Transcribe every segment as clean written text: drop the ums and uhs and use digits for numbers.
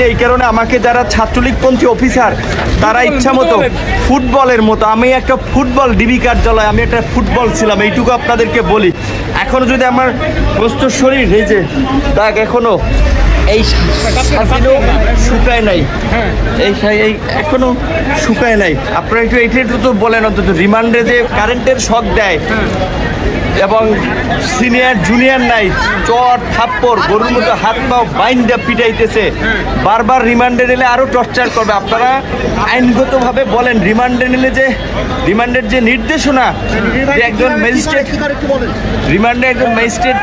না এই কারণে আমাকে যারা ছাত্রলীগপন্থী অফিসার তারা ইচ্ছা মতো ফুটবলের মতো, আমি একটা ফুটবল ডিবি কার্যালয়, আমি একটা ফুটবল ছিলাম, এইটুকু আপনাদেরকে বলি। এখনো যদি আমার প্রস্তুত শরীর এই যে দাগ এখনো এই শুকায় নাই, এই এখনো শুকায় নাই। আপনারা একটু এইটা একটু তো বলেন অন্তত, রিমান্ডে যে কারেন্টের শক দেয় এবং সিনিয়র জুনিয়র নাই, চট থাপ্পড় গরুর মতো হাত পাও বাইন্দা পিটাইতেছে, বারবার রিমান্ডে নিলে আরও টর্চার করবে। আপনারা আইনগতভাবে বলেন রিমান্ডে নিলে যে রিমান্ডের যে নির্দেশনা, যে একজন ম্যাজিস্ট্রেট রিমান্ডে একজন ম্যাজিস্ট্রেট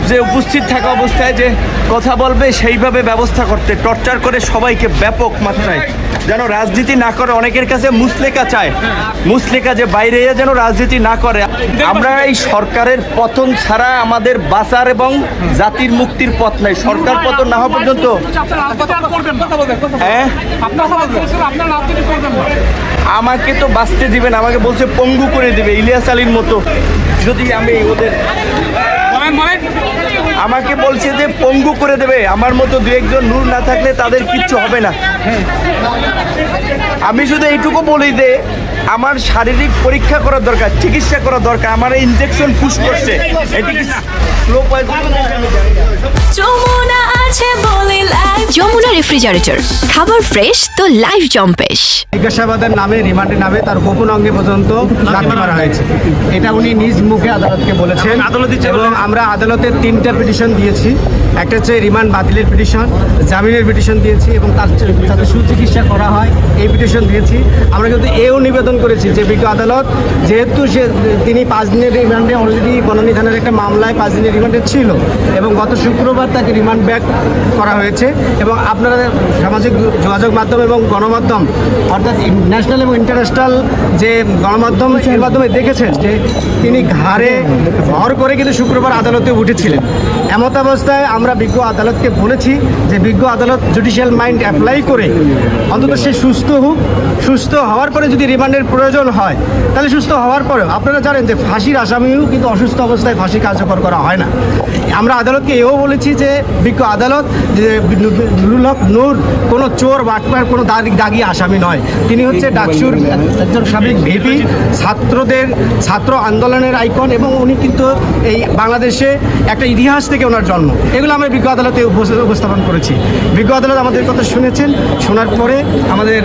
যে উপস্থিত থাকা অবস্থায় যে কথা বলবে সেইভাবে ব্যবস্থা করতে, টর্চার করে সবাইকে ব্যাপক মাত্রায় যেন রাজনীতি না করে। অনেকের কাছে মুসলেকা চায়, মুসলেকা যে বাইরে যেন রাজনীতি না করে। আমরা এই সরকারের পতন ছাড়া আমাদের বাঁচার এবং জাতির মুক্তির পথ নাই। সরকার পতন না হওয়া পর্যন্ত আমাকে তো বাঁচতে দিবেন, আমাকে বলছে পঙ্গু করে দিবে ইলিয়াস আলীর মতো। যদি আমি ওদের আমাকে বলছে যে পঙ্গু করে দেবে, আমার মতো দু একজন নূর না থাকলে তাদের কিচ্ছু হবে না। আমি শুধু এইটুকু বলি যে আমার শারীরিক পরীক্ষা করার দরকার, চিকিৎসা করা দরকার। আমার ইনজেকশন পুশ করছে, এটি কি স্লো পয়জন? যমুনা আছে বলে লাইফ, যমুনা রেফ্রিজারেটর, খাবার ফ্রেশ তো লাইফ জম্পেশ। জিজ্ঞাসাবাদের নামে রিমান্ডের নামে তার গোপন অঙ্গে পর্যন্ত লাথি মারা হয়েছে, এটা উনি নিজ মুখে আদালতকে বলেছেন। এবং আমরা আদালতে 3টা পিটিশন দিয়েছি, একটা হচ্ছে রিমান্ড বাতিলের পিটিশন, জামিনের পিটিশন দিয়েছি এবং তার যাতে সুচিকিৎসা করা হয় এই পিটিশন দিয়েছি। আমরা কিন্তু এও নিবেদন করেছি যে বিজ্ঞ আদালত যেহেতু তিনি 5 দিনের রিমান্ডে অলরেডি বনানী থানার একটা মামলায় 5 দিনের রিমান্ডে ছিল এবং গত শুক্রবার তাকে রিমান্ড ব্যাক করা হয়েছে। এবং আপনারা সামাজিক যোগাযোগ মাধ্যম এবং গণমাধ্যম অর্থাৎ ন্যাশনাল এবং ইন্টারন্যাশনাল যে গণমাধ্যম এর মাধ্যমে দেখেছেন যে তিনি ঘাড়ে ভর করে কিন্তু শুক্রবার আদালতে উঠেছিলেন। এমত অবস্থায় আমরা বিজ্ঞ আদালতকে বলেছি যে বিজ্ঞ আদালত জুডিশিয়াল মাইন্ড অ্যাপ্লাই করে অন্তত সে সুস্থ হোক, সুস্থ হওয়ার পরে যদি রিমান্ডের প্রয়োজন হয় তাহলে সুস্থ হওয়ার পরেও আপনারা জানেন যে ফাঁসির আসামিও কিন্তু অসুস্থ অবস্থায় ফাঁসি কার্যকর করা হয় না। আমরা আদালতকে এও বলেছি যে বিজ্ঞ আদালত যে নুরুল হক নূর কোনো চোর বাটপার কোনো দাগি আসামি নয়, তিনি হচ্ছে ডাকসুর একজন সাবেক ভিপি, ছাত্র আন্দোলনের আইকন এবং উনি কিন্তু এই বাংলাদেশে একটা ইতিহাস থেকে ওনার জন্ম। এগুলো আমরা বিজ্ঞ আদালতে উপস্থাপন করেছি। বিজ্ঞ আদালত আমাদের কথা শুনেছেন, শোনার পরে আমাদের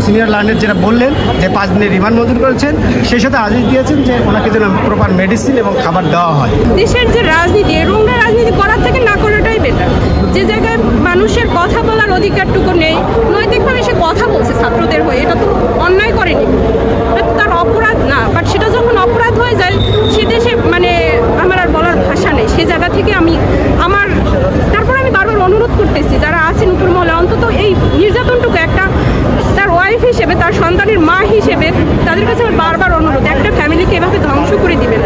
সিনিয়র লার্নার যেটা বললেন যে 5 দিনের রিমান্ড মঞ্জুর করেছেন, সেই সাথে আদেশ দিয়েছেন যে ওনাকে যেন প্রপার মেডিসিন এবং খাবার দেওয়া হয়। দেশের যে রাজনীতি, এরকমটা রাজনীতি করার থেকে না করাটাই বেটার। যে জায়গায় মানুষের কথা বলার অধিকারটুকু নেই, নৈতিকভাবে সে কথা বলছে ছাত্রদের হয়ে, এটা তো অন্যায় করেনি, তার অপরাধ না। বাট সেটা যখন অপরাধ হয়ে যায় সে দেশে মানে আমার আর বলার ভাষা নেই। সে জায়গা থেকে তারপর আমি বারবার অনুরোধ করতেছি যারা আছেন উপর মহলে, অন্তত এই নির্যাতনটুকু একটা তার ওয়াইফ হিসেবে, তার সন্তানের মা হিসেবে তাদের কাছে আমার বারবার অনুরোধ, একটা ফ্যামিলিকে এভাবে ধ্বংস করে দিবেন।